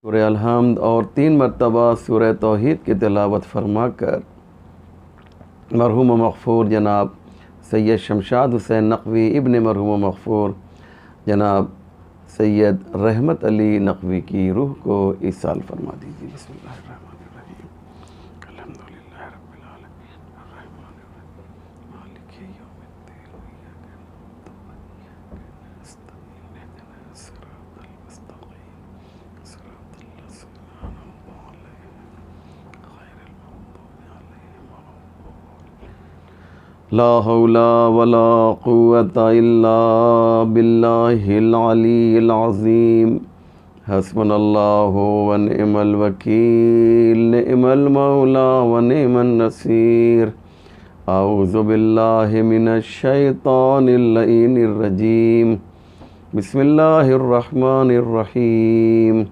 سورہ الحمد اور 3 مرتبہ سورہ توحید کی تلاوت فرما کر مرحوم مغفور جناب سید شمشاد حسین نقوی ابن مرحوم مغفور جناب سید رحمت علی نقوی کی روح کو ایصال فرما دیجیے۔ بسم اللہ الرحمن الرحیم۔ الحمدللہ رب العالمین الرحمن الرحیم مالک یوم الدین ایاک نعبد و ایاک نستعین اهدنا الصراط المستقیم صراط الذین انعمت علیہم غیر المغضوب علیہم ولا الضالین۔ لا حول ولا قوة الا باللہ العلی العظیم۔ حسبنا اللہ ونعم الوکیل، نعم المولا ونعم النصیر۔ اعوذ باللہ من الشیطان اللعین الرجیم۔ بسم اللہ الرحمن الرحیم۔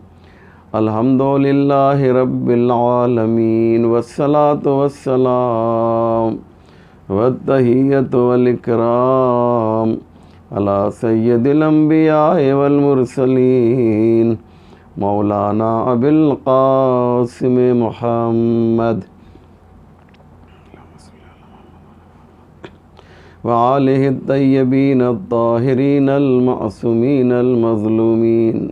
الحمد للہ رب العالمین والصلاة والسلام والتحیۃ والاکرام علی سید الانبیاء والمرسلین مولانا ابی القاسم محمد وآلہ الطیبین الطاہرین المعصومین المظلومین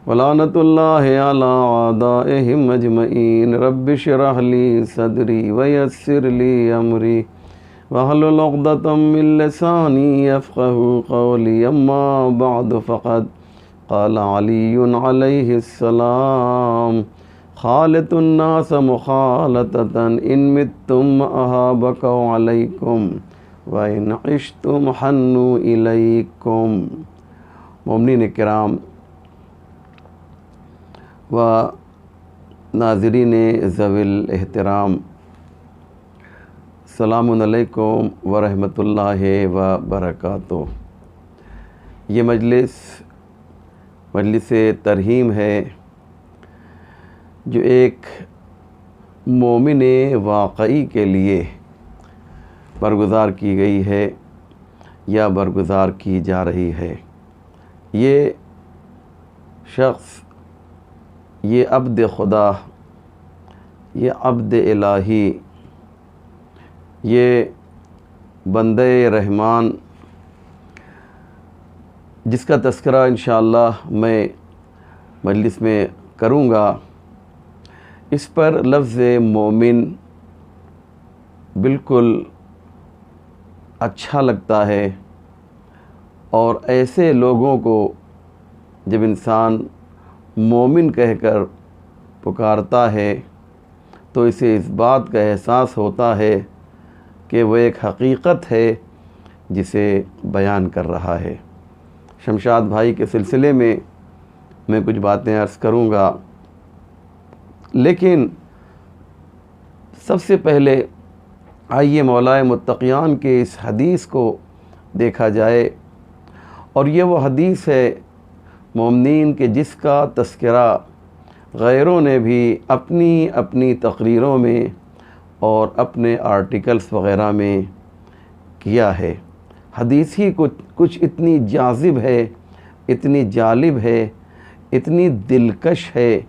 ولعنۃ اللہ علی اعدائہم اجمعین۔ رب اشرح لی صدری ویسر لی امری واحلل عقدۃ من لسانی یفقہوا قولی۔ اما بعد فقد قال علی علیہ السلام خالط الناس مخالطۃ ان متم اہابکوا علیکم وان عشتم حنوا الیکم۔ مومنین کرام و ناظرین ذوی الاحترام، السلام علیکم ورحمۃ اللہ وبرکاتہ۔ یہ مجلس ترحیم ہے جو ایک مومن واقعی کے لیے برگزار کی گئی ہے یا برگزار کی جا رہی ہے۔ یہ شخص، یہ عبد خدا، یہ عبد الہی، یہ بندہ رحمان، جس کا تذکرہ انشاءاللہ میں مجلس میں کروں گا، اس پر لفظ مومن بالکل اچھا لگتا ہے، اور ایسے لوگوں کو جب انسان مومن کہہ کر پکارتا ہے تو اسے اس بات کا احساس ہوتا ہے کہ وہ ایک حقیقت ہے جسے بیان کر رہا ہے۔ شمشاد بھائی کے سلسلے میں میں کچھ باتیں عرض کروں گا، لیکن سب سے پہلے آئیے مولائے متقیان کے اس حدیث کو دیکھا جائے، اور یہ وہ حدیث ہے مومنین کے جس کا تذکرہ غیروں نے بھی اپنی اپنی تقریروں میں اور اپنے آرٹیکلز وغیرہ میں کیا ہے۔ حدیث ہی کچھ اتنی جاذب ہے، اتنی جالب ہے، اتنی دلکش ہے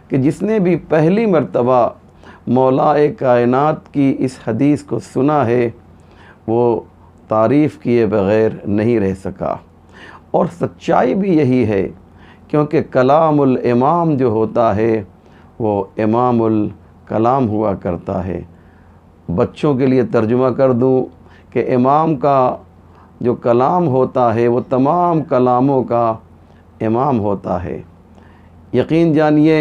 کہ جس نے بھی پہلی مرتبہ مولائے کائنات کی اس حدیث کو سنا ہے وہ تعریف کیے بغیر نہیں رہ سکا۔ اور سچائی بھی یہی ہے، کیونکہ کلام الامام جو ہوتا ہے وہ امام الکلام ہوا کرتا ہے۔ بچوں کے لیے ترجمہ کر دوں کہ امام کا جو کلام ہوتا ہے وہ تمام کلاموں کا امام ہوتا ہے۔ یقین جانیے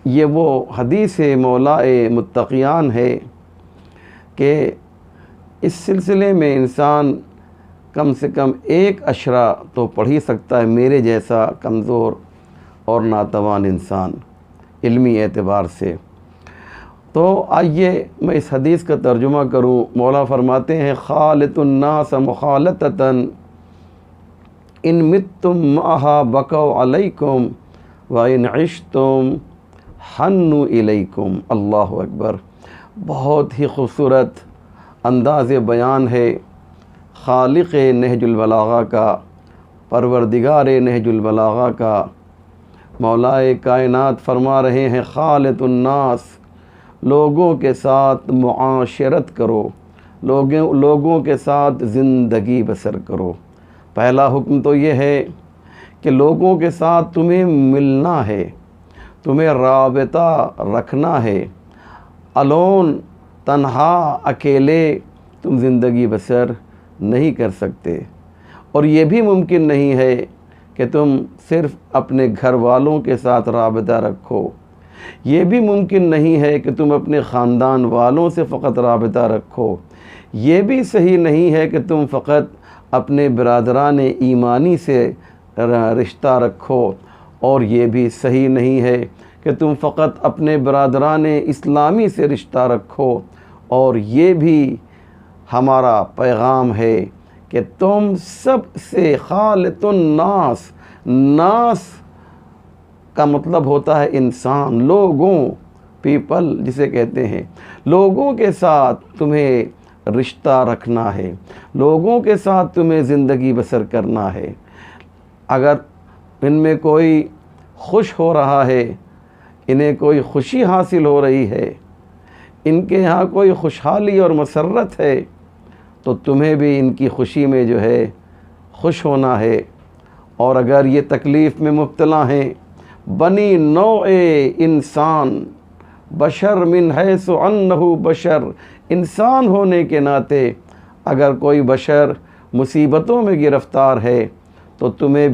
یہ وہ حدیث مولائے متقیان ہے کہ اس سلسلے میں انسان کم سے کم ایک اشرا تو پڑھ ہی سکتا ہے، میرے جیسا کمزور اور ناتوان انسان علمی اعتبار سے۔ تو آئیے میں اس حدیث کا ترجمہ کروں۔ مولا فرماتے ہیں خالط الناس مخالطۃ ان متم معہا بکوا علیکم وان عشتم حنوا الیکم۔ اللہ اکبر۔ بہت ہی خوبصورت انداز بیان ہے خالق نہج البلاغہ کا، پروردگار نہج البلاغہ کا، مولا کائنات فرما رہے ہیں خالط الناس، لوگوں کے ساتھ معاشرت کرو، لوگوں کے ساتھ زندگی بسر کرو۔ پہلا حکم تو یہ ہے کہ لوگوں کے ساتھ تمہیں ملنا ہے، تمہیں رابطہ رکھنا ہے۔ الون، تنہا، اکیلے تم زندگی بسر نہیں کر سکتے، اور یہ بھی ممکن نہیں ہے کہ تم صرف اپنے گھر والوں کے ساتھ رابطہ رکھو، یہ بھی ممکن نہیں ہے کہ تم اپنے خاندان والوں سے فقط رابطہ رکھو، یہ بھی صحیح نہیں ہے کہ تم فقط اپنے برادران ایمانی سے رشتہ رکھو، اور یہ بھی صحیح نہیں ہے کہ تم فقط اپنے برادران اسلامی سے رشتہ رکھو، اور یہ بھی ہمارا پیغام ہے کہ تم سب سے خالط الناس، ناس کا مطلب ہوتا ہے انسان، لوگوں، پیپل جسے کہتے ہیں، لوگوں کے ساتھ تمہیں رشتہ رکھنا ہے، لوگوں کے ساتھ تمہیں زندگی بسر کرنا ہے۔ اگر ان میں کوئی خوش ہو رہا ہے، انہیں کوئی خوشی حاصل ہو رہی ہے، ان کے یہاں کوئی خوشحالی اور مسرت ہے، تو تمہیں بھی ان کی خوشی میں جو ہے خوش ہونا ہے۔ اور اگر یہ تکلیف میں مبتلا ہیں، بنی نوع انسان، بشر من حیث انہ بشر، انسان ہونے کے ناطے اگر کوئی بشر مصیبتوں میں گرفتار ہے تو تمہیں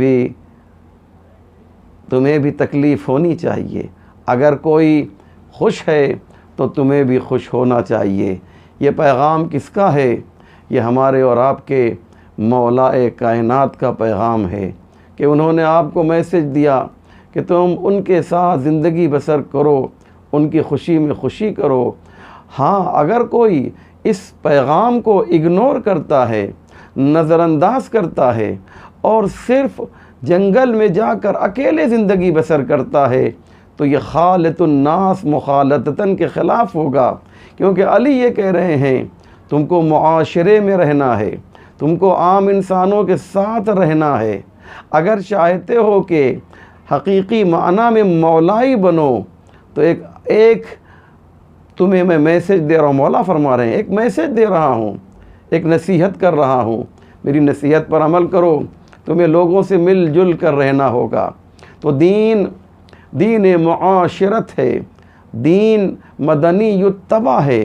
بھی تکلیف ہونی چاہیے۔ اگر کوئی خوش ہے تو تمہیں بھی خوش ہونا چاہیے۔ یہ پیغام کس کا ہے؟ یہ ہمارے اور آپ کے مولا کائنات کا پیغام ہے کہ انہوں نے آپ کو میسج دیا کہ تم ان کے ساتھ زندگی بسر کرو، ان کی خوشی میں خوشی کرو۔ ہاں، اگر کوئی اس پیغام کو اگنور کرتا ہے، نظر انداز کرتا ہے، اور صرف جنگل میں جا کر اکیلے زندگی بسر کرتا ہے، تو یہ خالط الناس مخالطتاً کے خلاف ہوگا، کیونکہ علی یہ کہہ رہے ہیں تم کو معاشرے میں رہنا ہے، تم کو عام انسانوں کے ساتھ رہنا ہے۔ اگر چاہتے ہو کہ حقیقی معنی میں مولائی بنو تو ایک تمہیں میں میسج دے رہا ہوں، مولا فرما رہے ہیں ایک میسج دے رہا ہوں، ایک نصیحت کر رہا ہوں، میری نصیحت پر عمل کرو، تمہیں لوگوں سے مل جل کر رہنا ہوگا۔ تو دین معاشرت ہے، دین مدنی یتبع ہے،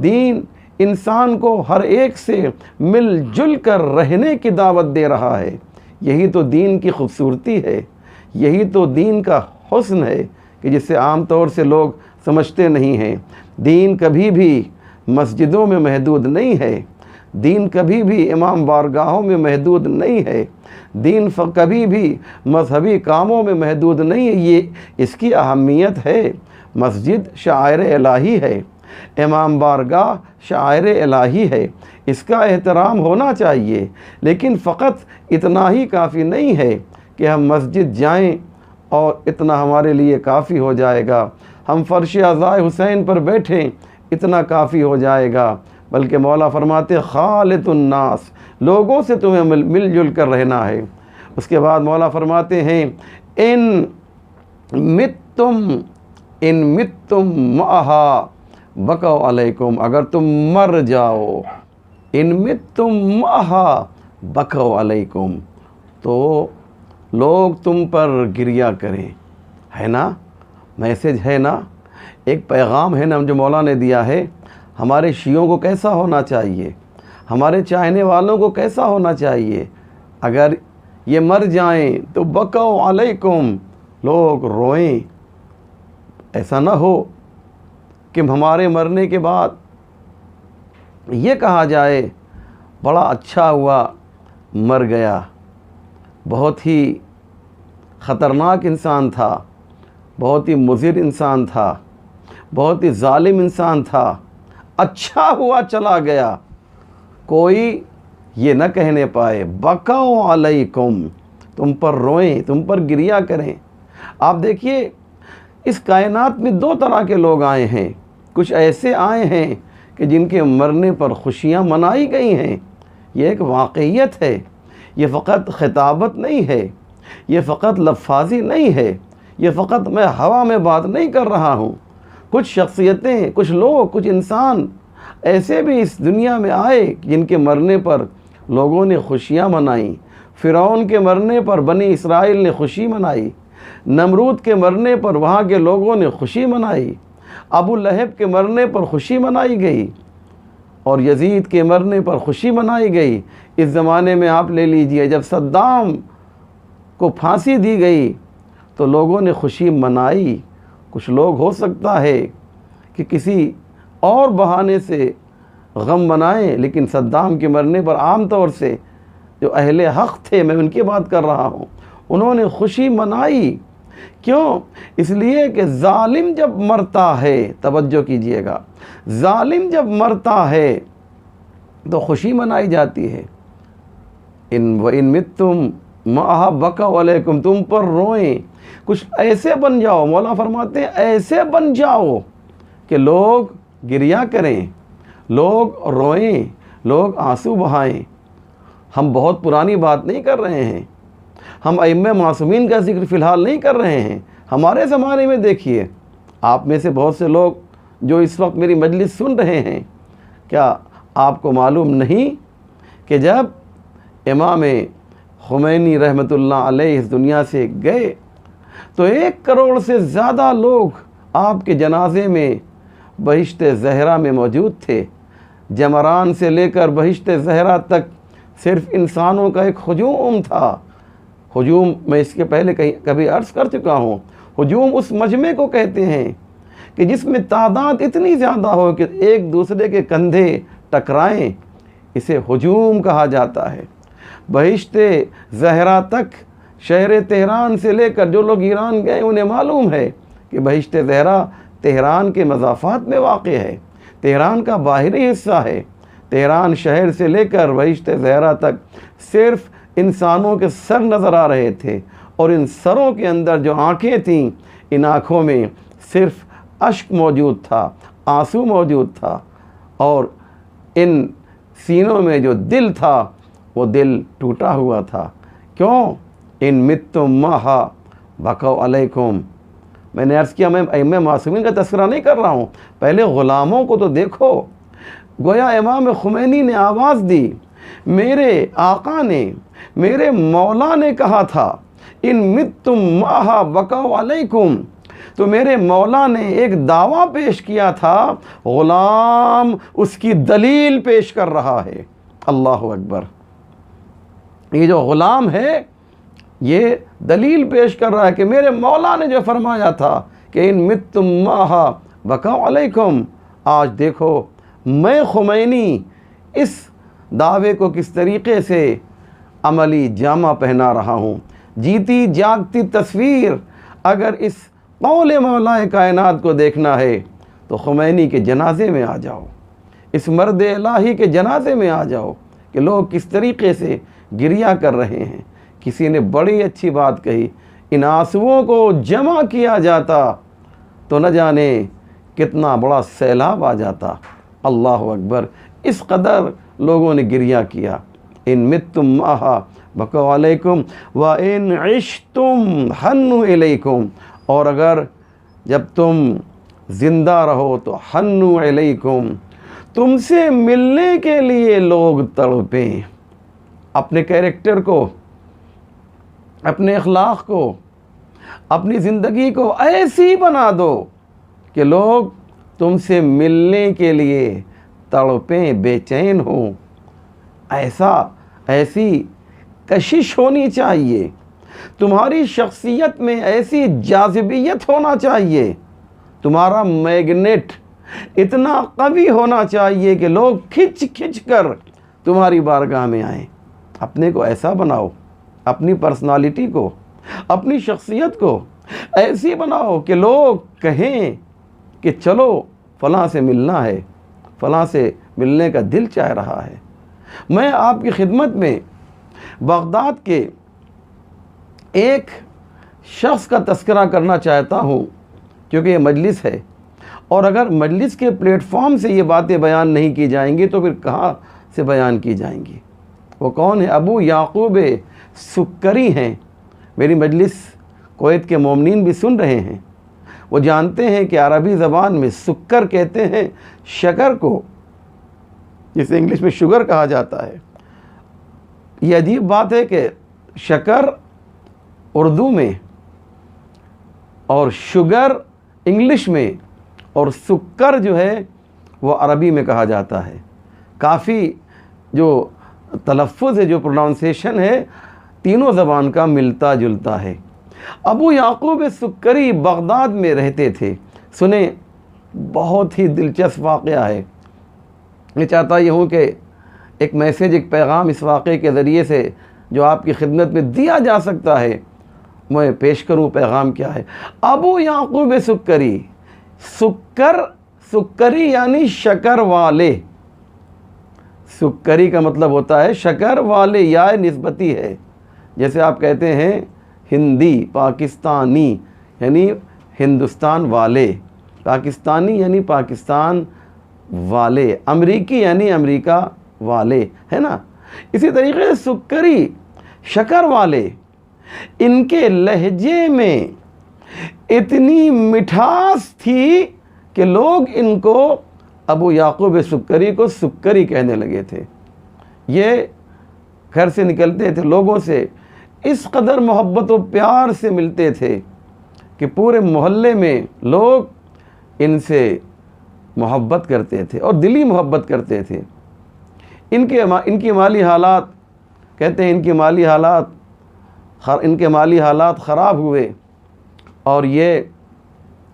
دین انسان کو ہر ایک سے مل جل کر رہنے کی دعوت دے رہا ہے۔ یہی تو دین کی خوبصورتی ہے، یہی تو دین کا حسن ہے کہ جسے عام طور سے لوگ سمجھتے نہیں ہیں۔ دین کبھی بھی مسجدوں میں محدود نہیں ہے، دین کبھی بھی امام بارگاہوں میں محدود نہیں ہے، دین کبھی بھی مذہبی کاموں میں محدود نہیں ہے۔ یہ اس کی اہمیت ہے۔ مسجد شاعر الہی ہے، امام بارگاہ شاعر الہی ہے، اس کا احترام ہونا چاہیے، لیکن فقط اتنا ہی کافی نہیں ہے کہ ہم مسجد جائیں اور اتنا ہمارے لیے کافی ہو جائے گا، ہم فرش عزائے حسین پر بیٹھیں اتنا کافی ہو جائے گا، بلکہ مولا فرماتے خالط الناس، لوگوں سے تمہیں مل جل کر رہنا ہے۔ اس کے بعد مولا فرماتے ہیں ان متم معہا بکو علیکم، اگر تم مر جاؤ، ان متم معہا بکو علیکم، تو لوگ تم پر گریہ کریں۔ ہے نا میسج، ہے نا ایک پیغام ہے نا جو مولا نے دیا ہے۔ ہمارے شیعوں کو کیسا ہونا چاہیے، ہمارے چاہنے والوں کو کیسا ہونا چاہیے؟ اگر یہ مر جائیں تو بکو علیکم، لوگ روئیں۔ ایسا نہ ہو کہ ہمارے مرنے کے بعد یہ کہا جائے بڑا اچھا ہوا مر گیا، بہت ہی خطرناک انسان تھا، بہت ہی مضر انسان تھا، بہت ہی ظالم انسان تھا، اچھا ہوا چلا گیا۔ کوئی یہ نہ کہنے پائے بکو علیکم، تم پر روئیں، تم پر گریہ کریں۔ آپ دیکھیے اس کائنات میں دو طرح کے لوگ آئے ہیں، کچھ ایسے آئے ہیں کہ جن کے مرنے پر خوشیاں منائی گئی ہیں، یہ ایک واقعیت ہے، یہ فقط خطابت نہیں ہے، یہ فقط لفاظی نہیں ہے، یہ فقط میں ہوا میں بات نہیں کر رہا ہوں، کچھ شخصیتیں، کچھ لوگ، کچھ انسان ایسے بھی اس دنیا میں آئے جن کے مرنے پر لوگوں نے خوشیاں منائیں۔ فرعون کے مرنے پر بنی اسرائیل نے خوشی منائی، نمرود کے مرنے پر وہاں کے لوگوں نے خوشی منائی، ابو لہب کے مرنے پر خوشی منائی گئی، اور یزید کے مرنے پر خوشی منائی گئی۔ اس زمانے میں آپ لے لیجئے، جب صدام کو پھانسی دی گئی تو لوگوں نے خوشی منائی۔ کچھ لوگ ہو سکتا ہے کہ کسی اور بہانے سے غم منائیں، لیکن صدام کے مرنے پر عام طور سے جو اہل حق تھے، میں ان کی بات کر رہا ہوں، انہوں نے خوشی منائی۔ کیوں؟ اس لیے کہ ظالم جب مرتا ہے، توجہ کیجئے گا، ظالم جب مرتا ہے تو خوشی منائی جاتی ہے۔ وَإِن مِتُّمْ مَعَهَا بَكَوْا عَلَيْكُمْ، تم پر روئیں، کچھ ایسے بن جاؤ، مولا فرماتے ہیں ایسے بن جاؤ کہ لوگ گریہ کریں، لوگ روئیں، لوگ آنسو بہائیں۔ ہم بہت پرانی بات نہیں کر رہے ہیں، ہم ائمہ معصومین کا ذکر فی الحال نہیں کر رہے ہیں۔ ہمارے زمانے میں دیکھیے، آپ میں سے بہت سے لوگ جو اس وقت میری مجلس سن رہے ہیں، کیا آپ کو معلوم نہیں کہ جب امام خمینی رحمۃ اللہ علیہ اس دنیا سے گئے تو 1 کروڑ سے زیادہ لوگ آپ کے جنازے میں بہشت زہرا میں موجود تھے۔ جمران سے لے کر بہشت زہرا تک صرف انسانوں کا ایک ہجوم تھا۔ ہجوم میں اس کے پہلے کبھی عرض کر چکا ہوں، ہجوم اس مجمع کو کہتے ہیں کہ جس میں تعداد اتنی زیادہ ہو کہ ایک دوسرے کے کندھے ٹکرائیں، اسے ہجوم کہا جاتا ہے۔ بہشت زہرا تک شہر تہران سے لے کر جو لوگ ایران گئے انہیں معلوم ہے کہ بہشت زہرا تہران کے مضافات میں واقع ہے، تہران کا باہری حصہ ہے۔ تہران شہر سے لے کر بہشت زہرا تک صرف انسانوں کے سر نظر آ رہے تھے، اور ان سروں کے اندر جو آنکھیں تھیں، ان آنکھوں میں صرف اشک موجود تھا، آنسو موجود تھا، اور ان سینوں میں جو دل تھا وہ دل ٹوٹا ہوا تھا۔ کیوں؟ ان متم مہا بکو علیکم۔ میں نے عرض کیا میں ائمہ معصومین کا تذکرہ نہیں کر رہا ہوں، پہلے غلاموں کو تو دیکھو۔ گویا امام خمینی نے آواز دی، میرے آقا نے، میرے مولا نے کہا تھا ان متم مہا بکو علیکم، تو میرے مولا نے ایک دعویٰ پیش کیا تھا، غلام اس کی دلیل پیش کر رہا ہے۔ اللہ اکبر! یہ جو غلام ہے یہ دلیل پیش کر رہا ہے کہ میرے مولا نے جو فرمایا تھا کہ ان متم مہا بکو علیکم، آج دیکھو میں خمینی اس دعوے کو کس طریقے سے عملی جامہ پہنا رہا ہوں۔ جیتی جاگتی تصویر اگر اس قول مولا کائنات کو دیکھنا ہے تو خمینی کے جنازے میں آ جاؤ، اس مرد الہی کے جنازے میں آ جاؤ کہ لوگ کس طریقے سے گریہ کر رہے ہیں۔ کسی نے بڑی اچھی بات کہی، ان آنسوؤں کو جمع کیا جاتا تو نہ جانے کتنا بڑا سیلاب آ جاتا۔ اللہ اکبر! اس قدر لوگوں نے گریہ کیا۔ ان متم مہا بکو علیکم وَإِنْ عِشْتُمْ حَنُّوا إِلَيْكُمْ، اور اگر جب تم زندہ رہو تو حنوا علیکم، تم سے ملنے کے لیے لوگ تڑپیں۔ اپنے کیریکٹر کو، اپنے اخلاق کو، اپنی زندگی کو ایسی بنا دو کہ لوگ تم سے ملنے کے لیے تڑپیں، بے چین ہوں۔ ایسی کشش ہونی چاہیے، تمہاری شخصیت میں ایسی جاذبیت ہونا چاہیے، تمہارا میگنیٹ اتنا قوی ہونا چاہیے کہ لوگ کھچ کھچ کر تمہاری بارگاہ میں آئیں۔ اپنے کو ایسا بناؤ، اپنی پرسنالٹی کو، اپنی شخصیت کو ایسی بناؤ کہ لوگ کہیں کہ چلو فلاں سے ملنا ہے، فلاں سے ملنے کا دل چاہ رہا ہے۔ میں آپ کی خدمت میں بغداد کے ایک شخص کا تذکرہ کرنا چاہتا ہوں، کیونکہ یہ مجلس ہے، اور اگر مجلس کے پلیٹ فارم سے یہ باتیں بیان نہیں کی جائیں گی تو پھر کہاں سے بیان کی جائیں گی؟ وہ کون ہے؟ ابو یعقوب سکری ہیں۔ میری مجلس کویت کے مومنین بھی سن رہے ہیں، وہ جانتے ہیں کہ عربی زبان میں سکر کہتے ہیں شکر کو، جسے انگلش میں شوگر کہا جاتا ہے۔ یہ عجیب بات ہے کہ شکر اردو میں اور شوگر انگلش میں اور سکر جو ہے وہ عربی میں کہا جاتا ہے۔ کافی جو تلفظ ہے، جو پروناؤنسیشن ہے، تینوں زبان کا ملتا جلتا ہے۔ ابو یعقوب سکری بغداد میں رہتے تھے۔ سنیں، بہت ہی دلچسپ واقعہ ہے۔ میں چاہتا یہ ہوں کہ ایک میسیج، ایک پیغام اس واقعے کے ذریعے سے جو آپ کی خدمت میں دیا جا سکتا ہے میں پیش کروں۔ پیغام کیا ہے؟ ابو یعقوب سکری، سکری یعنی شکر والے۔ سکری کا مطلب ہوتا ہے شکر والے، یا نسبتی ہے۔ جیسے آپ کہتے ہیں ہندی، پاکستانی یعنی ہندوستان والے، پاکستانی یعنی پاکستان والے، امریکی یعنی امریکہ والے، ہے نا؟ اسی طریقے سے سکری شکر والے۔ ان کے لہجے میں اتنی مٹھاس تھی کہ لوگ ان کو، ابو یعقوب سکری کو، سکری کہنے لگے تھے۔ یہ گھر سے نکلتے تھے، لوگوں سے اس قدر محبت و پیار سے ملتے تھے کہ پورے محلے میں لوگ ان سے محبت کرتے تھے اور دلی محبت کرتے تھے۔ ان کی مالی حالات، کہتے ہیں ان کے مالی حالات خراب ہوئے، اور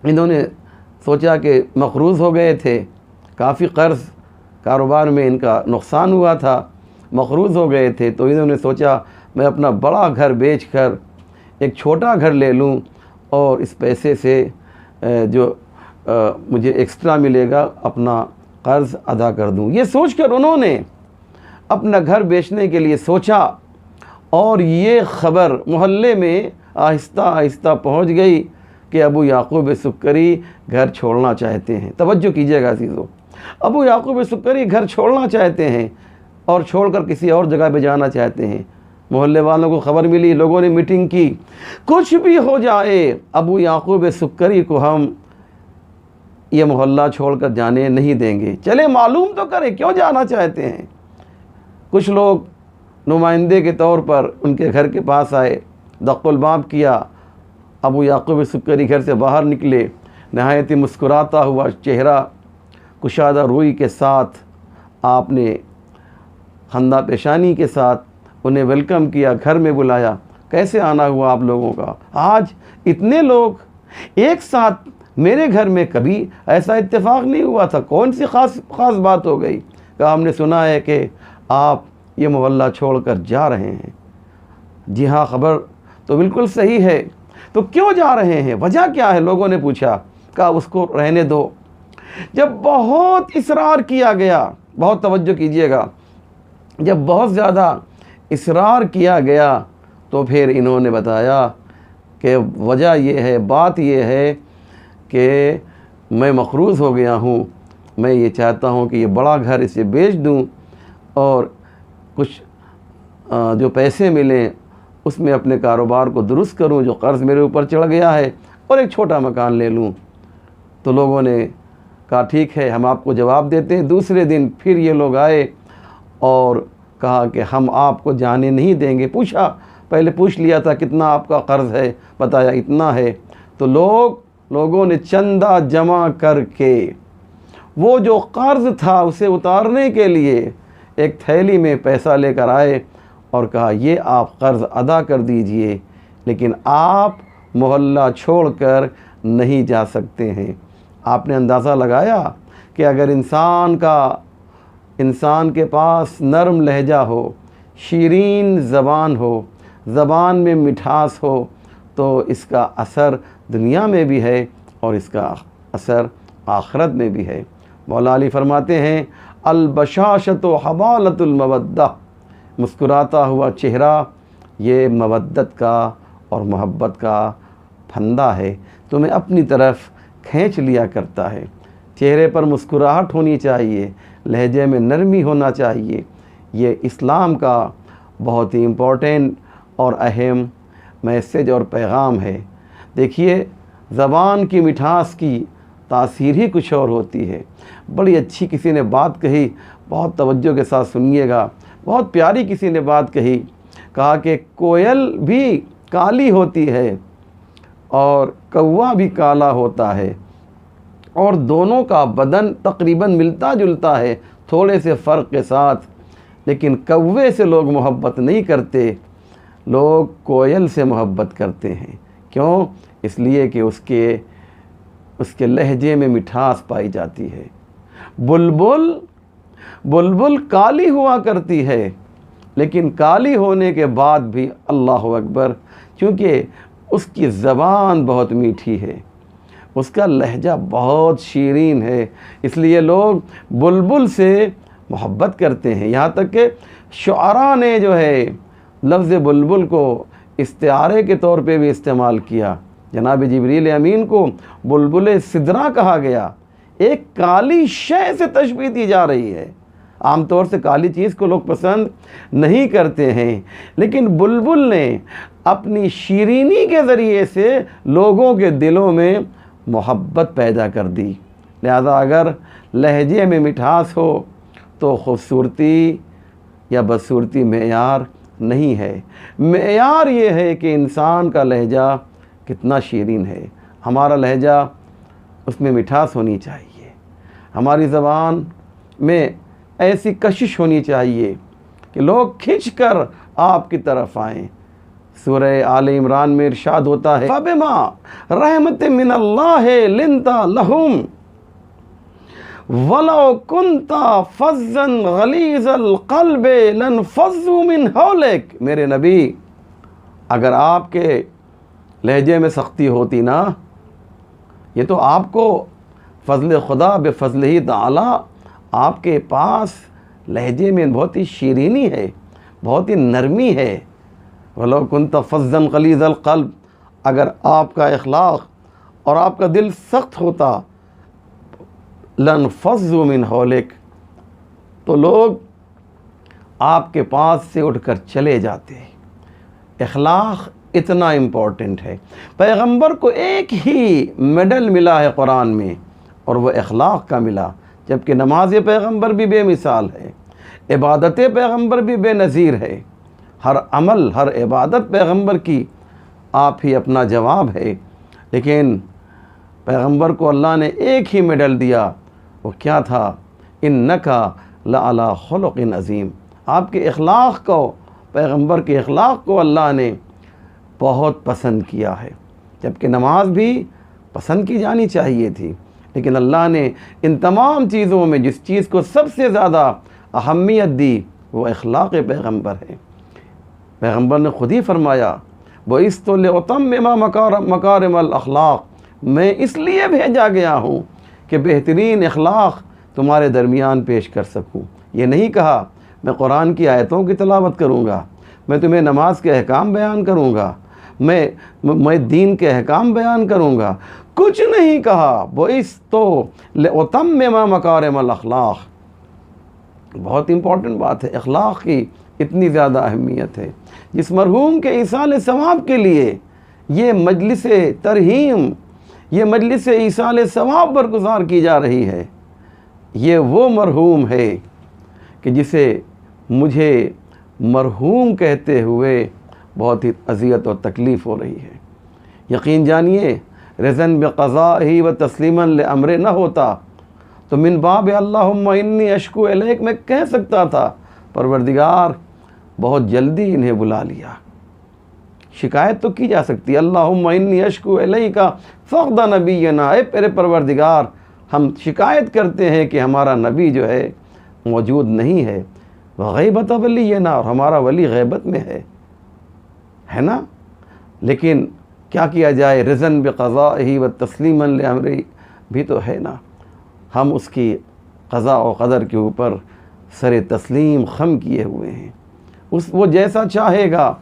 انہوں نے سوچا کہ مقروض ہو گئے تھے، کافی قرض، کاروبار میں ان کا نقصان ہوا تھا، مقروض ہو گئے تھے۔ تو انہوں نے سوچا میں اپنا بڑا گھر بیچ کر ایک چھوٹا گھر لے لوں اور اس پیسے سے جو مجھے ایکسٹرا ملے گا اپنا قرض ادا کر دوں۔ یہ سوچ کر انہوں نے اپنا گھر بیچنے کے لیے سوچا، اور یہ خبر محلے میں آہستہ آہستہ پہنچ گئی کہ ابو یعقوب سکری گھر چھوڑنا چاہتے ہیں۔ توجہ کیجیے گا عزیزو، ابو یعقوب سکری گھر چھوڑنا چاہتے ہیں اور چھوڑ کر کسی اور جگہ پہ جانا چاہتے ہیں۔ محلے والوں کو خبر ملی، لوگوں نے میٹنگ کی، کچھ بھی ہو جائے ابو یعقوب سکری کو ہم یہ محلہ چھوڑ کر جانے نہیں دیں گے، چلے معلوم تو کریں کیوں جانا چاہتے ہیں۔ کچھ لوگ نمائندے کے طور پر ان کے گھر کے پاس آئے، دق الباب کیا، ابو یعقوب سکری گھر سے باہر نکلے، نہایت ہی مسکراتا ہوا چہرہ، کشادہ روئی کے ساتھ آپ نے خندہ پیشانی کے ساتھ انہیں ویلکم کیا، گھر میں بلایا۔ کیسے آنا ہوا آپ لوگوں کا؟ آج اتنے لوگ ایک ساتھ میرے گھر میں، کبھی ایسا اتفاق نہیں ہوا تھا، کون سی خاص بات ہو گئی؟ کہا ہم نے سنا ہے کہ آپ یہ محلہ چھوڑ کر جا رہے ہیں۔ جی ہاں، خبر تو بالکل صحیح ہے، تو کیوں جا رہے ہیں؟ وجہ کیا ہے؟ لوگوں نے پوچھا۔ کہا اس کو رہنے دو۔ جب بہت اصرار کیا گیا، بہت توجہ کیجیے گا، جب بہت زیادہ اصرار کیا گیا تو پھر انہوں نے بتایا کہ وجہ یہ ہے، بات یہ ہے کہ میں مقروض ہو گیا ہوں، میں یہ چاہتا ہوں کہ یہ بڑا گھر اسے بیچ دوں اور کچھ جو پیسے ملیں اس میں اپنے کاروبار کو درست کروں، جو قرض میرے اوپر چڑھ گیا ہے، اور ایک چھوٹا مکان لے لوں۔ تو لوگوں نے کہا ٹھیک ہے، ہم آپ کو جواب دیتے ہیں۔ دوسرے دن پھر یہ لوگ آئے اور کہا کہ ہم آپ کو جانے نہیں دیں گے۔ پہلے پوچھ لیا تھا کتنا آپ کا قرض ہے، بتایا اتنا ہے۔ تو لوگوں نے چندہ جمع کر کے وہ جو قرض تھا اسے اتارنے کے لیے ایک تھیلی میں پیسہ لے کر آئے اور کہا یہ آپ قرض ادا کر دیجئے، لیکن آپ محلہ چھوڑ کر نہیں جا سکتے ہیں۔ آپ نے اندازہ لگایا کہ اگر انسان کے پاس نرم لہجہ ہو، شیرین زبان ہو، زبان میں مٹھاس ہو، تو اس کا اثر دنیا میں بھی ہے اور اس کا اثر آخرت میں بھی ہے۔ مولا علی فرماتے ہیں البشاشۃ حبالۃ المودہ، مسکراتا ہوا چہرہ یہ مودت کا اور محبت کا پھندا ہے، تمہیں اپنی طرف کھینچ لیا کرتا ہے۔ چہرے پر مسکراہٹ ہونی چاہیے، لہجے میں نرمی ہونا چاہیے۔ یہ اسلام کا بہت ہی امپورٹنٹ اور اہم میسیج اور پیغام ہے۔ دیکھیے زبان کی مٹھاس کی تاثیر ہی کچھ اور ہوتی ہے۔ بڑی اچھی کسی نے بات کہی، بہت توجہ کے ساتھ سنیے گا، بہت پیاری کسی نے بات کہی، کہا کہ کوئل بھی کالی ہوتی ہے اور کوا بھی کالا ہوتا ہے، اور دونوں کا بدن تقریباً ملتا جلتا ہے تھوڑے سے فرق کے ساتھ، لیکن کوے سے لوگ محبت نہیں کرتے، لوگ کوئل سے محبت کرتے ہیں۔ کیوں؟ اس لیے کہ اس کے لہجے میں مٹھاس پائی جاتی ہے۔ بلبل کالی ہوا کرتی ہے، لیکن کالی ہونے کے بعد بھی اللہ اکبر، کیونکہ اس کی زبان بہت میٹھی ہے، اس کا لہجہ بہت شیرین ہے، اس لیے لوگ بلبل سے محبت کرتے ہیں۔ یہاں تک کہ شعراء نے جو ہے لفظ بلبل کو استعارے کے طور پہ بھی استعمال کیا۔ جناب جبریل امین کو بلبل سدرہ کہا گیا، ایک کالی شے سے تشبیہ دی جا رہی ہے۔ عام طور سے کالی چیز کو لوگ پسند نہیں کرتے ہیں، لیکن بلبل نے اپنی شیرینی کے ذریعے سے لوگوں کے دلوں میں محبت پیدا کر دی۔ لہذا اگر لہجے میں مٹھاس ہو تو خوبصورتی یا بدصورتی معیار نہیں ہے، معیار یہ ہے کہ انسان کا لہجہ کتنا شیرین ہے۔ ہمارا لہجہ اس میں مٹھاس ہونی چاہیے، ہماری زبان میں ایسی کشش ہونی چاہیے کہ لوگ کھنچ کر آپ کی طرف آئیں۔ سورہ آل عمران میں ارشاد ہوتا ہے فَبِمَا رَحْمَةٍ مِّنَ اللَّهِ لِنْتَ لَهُمْ وَلَوْ كُنْتَ فَظًّا غَلِيظَ الْقَلْبِ لَانفَضُّوا مِنْ حَوْلِكَ۔ میرے نبی، اگر آپ کے لہجے میں سختی ہوتی نا، یہ تو آپ کو فضل خدا بفضلہ تعالی آپ کے پاس لہجے میں بہت ہی شیرینی ہے، بہت ہی نرمی ہے۔ وَلَوْ كُنْتَ فَظًّا غَلِيظَ الْقَلْبِ، اگر آپ کا اخلاق اور آپ کا دل سخت ہوتا، لَانفَضُّوا مِنْ حَوْلِكَ، تو لوگ آپ کے پاس سے اٹھ کر چلے جاتے۔ اخلاق اتنا امپورٹنٹ ہے۔ پیغمبر کو ایک ہی میڈل ملا ہے قرآن میں، اور وہ اخلاق کا ملا، جبکہ نماز پیغمبر بھی بے مثال ہے، عبادت پیغمبر بھی بے نظیر ہے، ہر عمل ہر عبادت پیغمبر کی آپ ہی اپنا جواب ہے۔ لیکن پیغمبر کو اللہ نے ایک ہی میڈل دیا، وہ کیا تھا؟ اِنَّكَ لَعَلَىٰ خُلُقٍ عَظِيمٍ۔ آپ کے اخلاق کو، پیغمبر کے اخلاق کو اللہ نے بہت پسند کیا ہے، جبکہ نماز بھی پسند کی جانی چاہیے تھی، لیکن اللہ نے ان تمام چیزوں میں جس چیز کو سب سے زیادہ اہمیت دی وہ اخلاق پیغمبر ہے۔ پیغمبر نے خود ہی فرمایا بُعِثْتُ لِأُتَمِّمَ مَكَارِمَ الْأَخْلَاقِ، میں اس لیے بھیجا گیا ہوں کہ بہترین اخلاق تمہارے درمیان پیش کر سکوں۔ یہ نہیں کہا میں قرآن کی آیتوں کی تلاوت کروں گا، میں تمہیں نماز کے احکام بیان کروں گا، میں دین کے احکام بیان کروں گا، کچھ نہیں کہا۔ بُعِثْتُ لِأُتَمِّمَ مَكَارِمَ الْأَخْلَاقِ، بہت امپورٹنٹ بات ہے، اخلاق کی اتنی زیادہ اہمیت ہے۔ جس مرحوم کے ایصال ثواب کے لیے یہ مجلس ترحیم، یہ مجلس ایصال ثواب برگزار کی جا رہی ہے، یہ وہ مرحوم ہے کہ جسے مجھے مرحوم کہتے ہوئے بہت ہی اذیت اور تکلیف ہو رہی ہے۔ یقین جانیے رضن بقضائہ و تسلیما لامر نہ ہوتا تو من باب اللہم انی اشکو الیک میں کہہ سکتا تھا پروردگار بہت جلدی انہیں بلا لیا۔ شکایت تو کی جا سکتی ہے، اللہم انی اشکو الیک فقد نبینا، اے میرے پروردگار ہم شکایت کرتے ہیں کہ ہمارا نبی جو ہے موجود نہیں ہے، وغیبت ولینا، اور ہمارا ولی غیبت میں ہے نا۔ لیکن کیا کیا جائے، رضن بقضائہ و تسلیما لامرہ بھی تو ہے نا، ہم اس کی قضاء و قدر کے اوپر سر تسلیم خم کیے ہوئے ہیں۔ وہ جیسا چاہے گا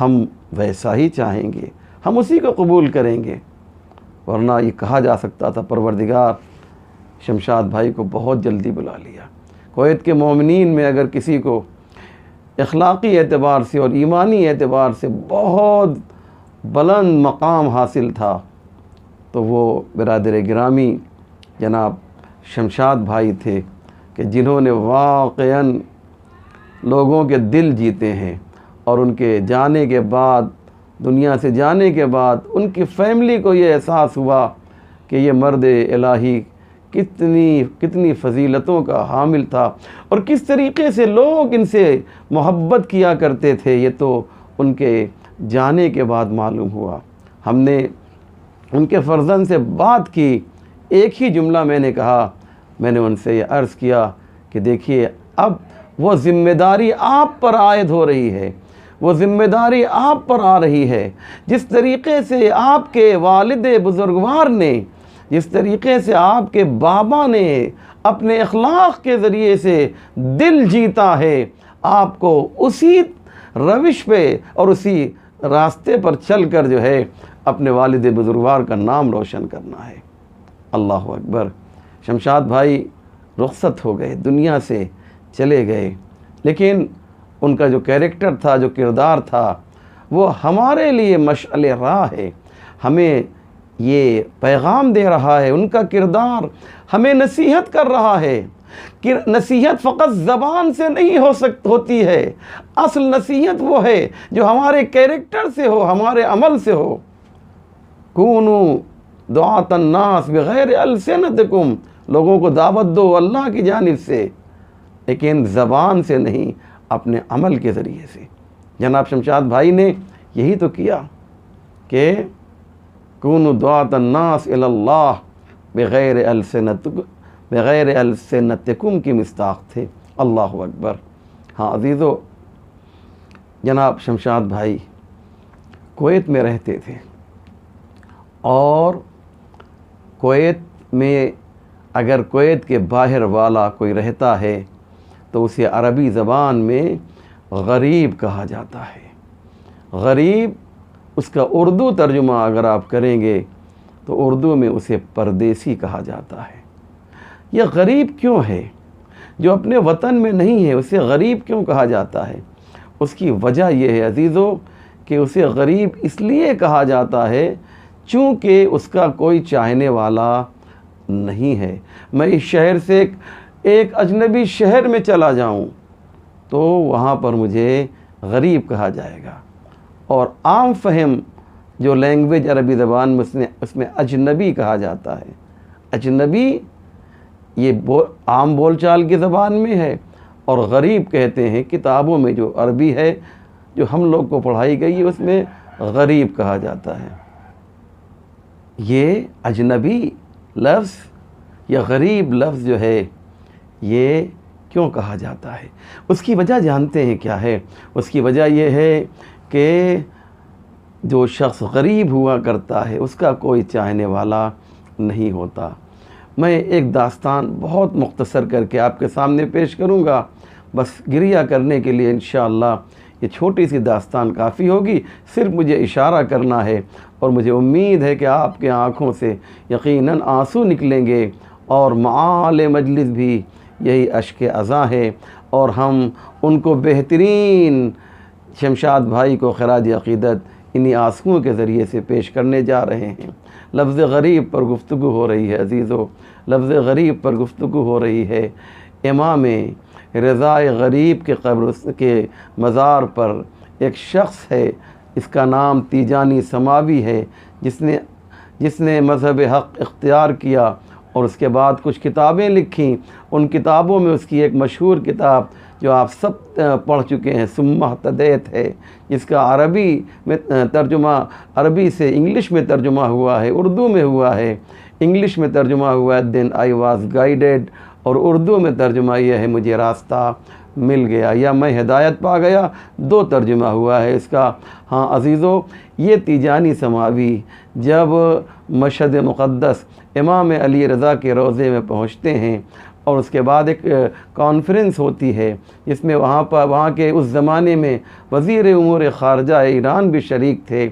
ہم ویسا ہی چاہیں گے، ہم اسی کو قبول کریں گے۔ ورنہ یہ کہا جا سکتا تھا پروردگار شمشاد بھائی کو بہت جلدی بلا لیا۔ کویت کے مومنین میں اگر کسی کو اخلاقی اعتبار سے اور ایمانی اعتبار سے بہت بلند مقام حاصل تھا، تو وہ برادر گرامی جناب شمشاد بھائی تھے کہ جنہوں نے واقعاً لوگوں کے دل جیتے ہیں، اور ان کے جانے کے بعد، دنیا سے جانے کے بعد، ان کی فیملی کو یہ احساس ہوا کہ یہ مرد الہی کتنی فضیلتوں کا حامل تھا، اور کس طریقے سے لوگ ان سے محبت کیا کرتے تھے، یہ تو ان کے جانے کے بعد معلوم ہوا۔ ہم نے ان کے فرزند سے بات کی، ایک ہی جملہ میں نے کہا، میں نے ان سے یہ عرض کیا کہ دیکھیے اب وہ ذمہ داری آپ پر عائد ہو رہی ہے، وہ ذمہ داری آپ پر آ رہی ہے۔ جس طریقے سے آپ کے والد بزرگوار نے، جس طریقے سے آپ کے بابا نے اپنے اخلاق کے ذریعے سے دل جیتا ہے، آپ کو اسی روش پہ اور اسی راستے پر چل کر جو ہے اپنے والد بزرگوار کا نام روشن کرنا ہے۔ اللہ اکبر۔ شمشاد بھائی رخصت ہو گئے، دنیا سے چلے گئے، لیکن ان کا جو کیریکٹر تھا، جو کردار تھا، وہ ہمارے لیے مشعل راہ ہے، ہمیں یہ پیغام دے رہا ہے۔ ان کا کردار ہمیں نصیحت کر رہا ہے کہ نصیحت فقط زبان سے نہیں ہوتی ہے، اصل نصیحت وہ ہے جو ہمارے کیریکٹر سے ہو، ہمارے عمل سے ہو۔ کونوا دعاۃ الناس بغیر السنتکم، لوگوں کو دعوت دو اللہ کی جانب سے، لیکن زبان سے نہیں، اپنے عمل کے ذریعے سے۔ جناب شمشاد بھائی نے یہی تو کیا کہ کونوا دعاۃ الناس الی اللہ بغیر السنتکم کی مصداق تھے۔ اللہ اکبر۔ ہاں عزیزو، جناب شمشاد بھائی کویت میں رہتے تھے، اور کویت میں اگر کویت کے باہر والا کوئی رہتا ہے تو اسے عربی زبان میں غریب کہا جاتا ہے۔ غریب، اس کا اردو ترجمہ اگر آپ کریں گے تو اردو میں اسے پردیسی کہا جاتا ہے۔ یہ غریب کیوں ہے؟ جو اپنے وطن میں نہیں ہے اسے غریب کیوں کہا جاتا ہے؟ اس کی وجہ یہ ہے عزیزو کہ اسے غریب اس لیے کہا جاتا ہے چونکہ اس کا کوئی چاہنے والا نہیں ہے۔ میں اس شہر سے ایک اجنبی شہر میں چلا جاؤں تو وہاں پر مجھے غریب کہا جائے گا، اور عام فہم جو لینگویج عربی زبان میں اس میں اجنبی کہا جاتا ہے۔ اجنبی یہ عام بول چال کی زبان میں ہے، اور غریب کہتے ہیں کتابوں میں جو عربی ہے جو ہم لوگ کو پڑھائی گئی ہے اس میں غریب کہا جاتا ہے۔ یہ اجنبی لفظ یا غریب لفظ جو ہے یہ کیوں کہا جاتا ہے؟ اس کی وجہ جانتے ہیں کیا ہے؟ اس کی وجہ یہ ہے کہ جو شخص غریب ہوا کرتا ہے اس کا کوئی چاہنے والا نہیں ہوتا۔ میں ایک داستان بہت مختصر کر کے آپ کے سامنے پیش کروں گا، بس گریہ کرنے کے لیے انشاءاللہ یہ چھوٹی سی داستان کافی ہوگی، صرف مجھے اشارہ کرنا ہے، اور مجھے امید ہے کہ آپ کے آنکھوں سے یقیناً آنسو نکلیں گے، اور معال مجلس بھی یہی اشک عزا ہے، اور ہم ان کو بہترین شمشاد بھائی کو خراج عقیدت انہی آنسوؤں کے ذریعے سے پیش کرنے جا رہے ہیں۔ لفظ غریب پر گفتگو ہو رہی ہے عزیزو، لفظ غریب پر گفتگو ہو رہی ہے۔ امام رضا غریب کے قبر کے مزار پر ایک شخص ہے، اس کا نام تیجانی سماوی ہے، جس نے مذہب حق اختیار کیا اور اس کے بعد کچھ کتابیں لکھیں۔ ان کتابوں میں اس کی ایک مشہور کتاب جو آپ سب پڑھ چکے ہیں ثم اہتدیت ہے، جس کا عربی میں ترجمہ، عربی سے انگلش میں ترجمہ ہوا ہے، اردو میں ہوا ہے، انگلش میں ترجمہ ہوا ہے دین آئی واز گائیڈڈ، اور اردو میں ترجمہ یہ ہے مجھے راستہ مل گیا یا میں ہدایت پا گیا، دو ترجمہ ہوا ہے اس کا۔ ہاں عزیزو، یہ تیجانی سماوی جب مشہد مقدس امام علی رضا کے روضے میں پہنچتے ہیں، اور اس کے بعد ایک کانفرنس ہوتی ہے جس میں وہاں کے اس زمانے میں وزیر امور خارجہ ایران بھی شریک تھے،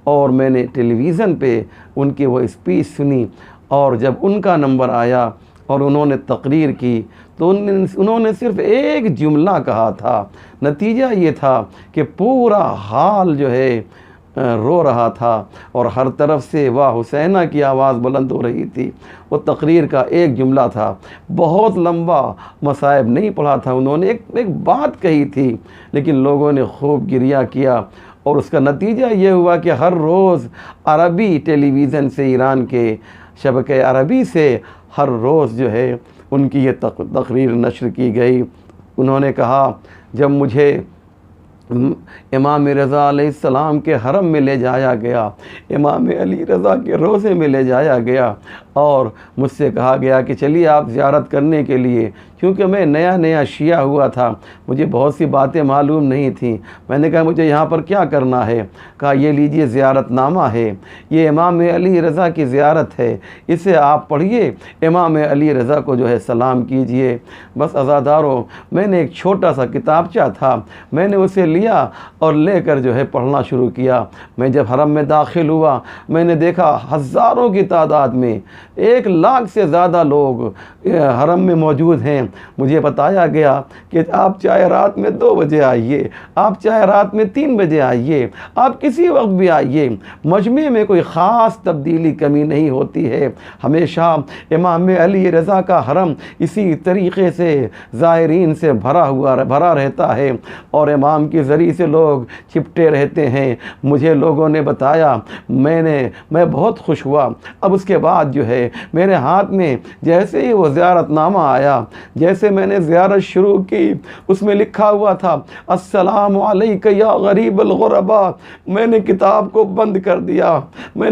اور میں نے ٹیلی ویژن پہ ان کی وہ اسپیچ سنی، اور جب ان کا نمبر آیا اور انہوں نے تقریر کی تو انہوں نے صرف ایک جملہ کہا تھا، نتیجہ یہ تھا کہ پورا حال جو ہے رو رہا تھا اور ہر طرف سے واہ حسینہ کی آواز بلند ہو رہی تھی۔ وہ تقریر کا ایک جملہ تھا، بہت لمبا مصائب نہیں پڑھا تھا انہوں نے، ایک بات کہی تھی، لیکن لوگوں نے خوب گریہ کیا، اور اس کا نتیجہ یہ ہوا کہ ہر روز عربی ٹیلی ویژن سے، ایران کے شبکہ عربی سے ہر روز جو ہے ان کی یہ تقریر نشر کی گئی۔ انہوں نے کہا جب مجھے امام رضا علیہ السلام کے حرم میں لے جایا گیا، امام علی رضا کے روضے میں لے جایا گیا، اور مجھ سے کہا گیا کہ چلیے آپ زیارت کرنے کے لیے، کیونکہ میں نیا شیعہ ہوا تھا، مجھے بہت سی باتیں معلوم نہیں تھیں۔ میں نے کہا مجھے یہاں پر کیا کرنا ہے؟ کہا یہ لیجئے زیارت نامہ ہے، یہ امام علی رضا کی زیارت ہے، اسے آپ پڑھیے، امام علی رضا کو جو ہے سلام کیجئے۔ بس عزادارو، میں نے ایک چھوٹا سا کتابچہ تھا، میں نے اسے لیا اور لے کر جو ہے پڑھنا شروع کیا۔ میں جب حرم میں داخل ہوا، میں نے دیکھا ہزاروں کی تعداد میں، 1,00,000 سے زیادہ لوگ حرم میں موجود ہیں۔ مجھے بتایا گیا کہ آپ چاہے رات میں 2 بجے آئیے، آپ چاہے رات میں 3 بجے آئیے، آپ کسی وقت بھی آئیے، مجمع میں کوئی خاص تبدیلی کمی نہیں ہوتی ہے، ہمیشہ امام علی رضا کا حرم اسی طریقے سے زائرین سے بھرا رہتا ہے، اور امام کی ذریعے سے لوگ چپٹے رہتے ہیں۔ مجھے لوگوں نے بتایا، میں بہت خوش ہوا۔ اب اس کے بعد جو ہے میرے ہاتھ میں جیسے ہی وہ زیارت نامہ آیا، جیسے میں نے زیارت شروع کی، اس میں لکھا ہوا تھا السلام علیک یا غریب الغرباء۔ میں نے کتاب کو بند کر دیا، میں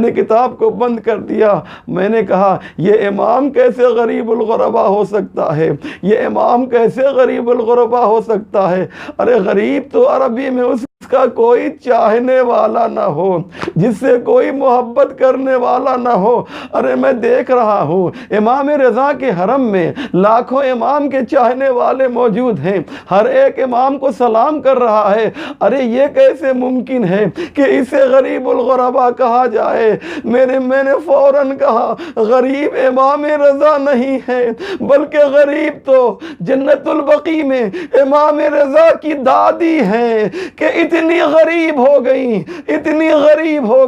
نے کہا یہ امام کیسے غریب الغرباء ہو سکتا ہے؟ یہ امام کیسے غریب الغرباء ہو سکتا ہے؟ ارے غریب تو عربی میں اس کا کوئی چاہنے والا نہ ہو، جس سے کوئی محبت کرنے والا نہ ہو۔ ارے میں دیکھ رہا ہوں امام رضا کے حرم میں لاکھوں امام کے چاہنے والے موجود ہیں، ہر ایک امام کو سلام کر رہا ہے۔ ارے یہ کیسے ممکن ہے کہ اسے غریب الغرباء کہا جائے؟ میں نے فوراً کہا غریب امام رضا نہیں ہے، بلکہ غریب تو جنت البقیع میں امام رضا کی دادی ہیں، کہ اتنی غریب ہو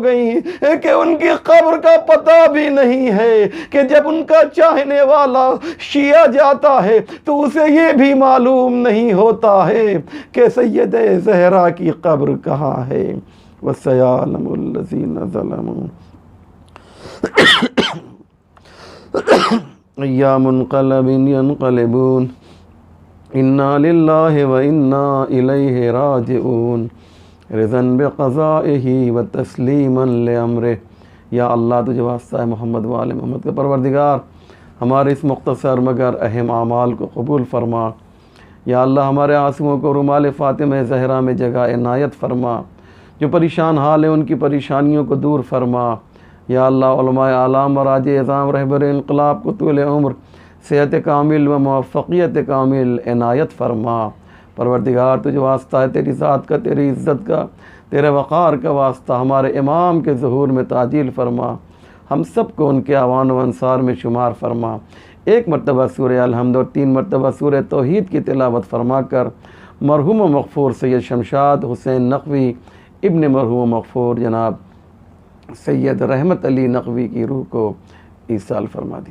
گئی کہ ان کی قبر کا پتہ بھی نہیں ہے، کہ جب ان کا چاہنے والا شیعہ جاتا ہے تو اسے یہ بھی معلوم نہیں ہوتا ہے کہ سید زہرا کی قبر کہاں ہے۔ وَسَيَعْلَمُ الَّذِينَ ظَلَمُوا أَيَّ مُنْقَلَبٍ يَنْقَلِبُونَ اِنَّا لِلَّهِ وَإِنَّا إِلَيْهِ رَاجِعُونَ رِضًا بِقَضَائِهِ وَتَسْلِيمًا لِأَمْرِهِ۔ یا اللہ تجھے واسطہ ہے محمد و آل محمد کے پروردگار، ہمارے اس مختصر مگر اہم اعمال کو قبول فرما۔ یا اللہ ہمارے آنسوؤں کو رومال فاطمہ زہرا میں جگہ عنایت فرما، جو پریشان حال ہیں ان کی پریشانیوں کو دور فرما۔ یا اللہ علماء اعلام مراجع اعظام رہبر انقلاب کو طول عمر، صحت کامل و موفقیت کامل عنایت فرما۔ پروردگار تجھے واسطہ ہے تیری ذات کا، تیری عزت کا، تیرے وقار کا واسطہ، ہمارے امام کے ظہور میں تعجیل فرما، ہم سب کو ان کے اعوان و انصار میں شمار فرما۔ 1 مرتبہ سورہ الحمد اور 3 مرتبہ سورہ توحید کی تلاوت فرما کر مرحوم و مغفور سید شمشاد حسین نقوی ابن مرحوم و مغفور جناب سید رحمت علی نقوی کی روح کو ایصال فرما دی۔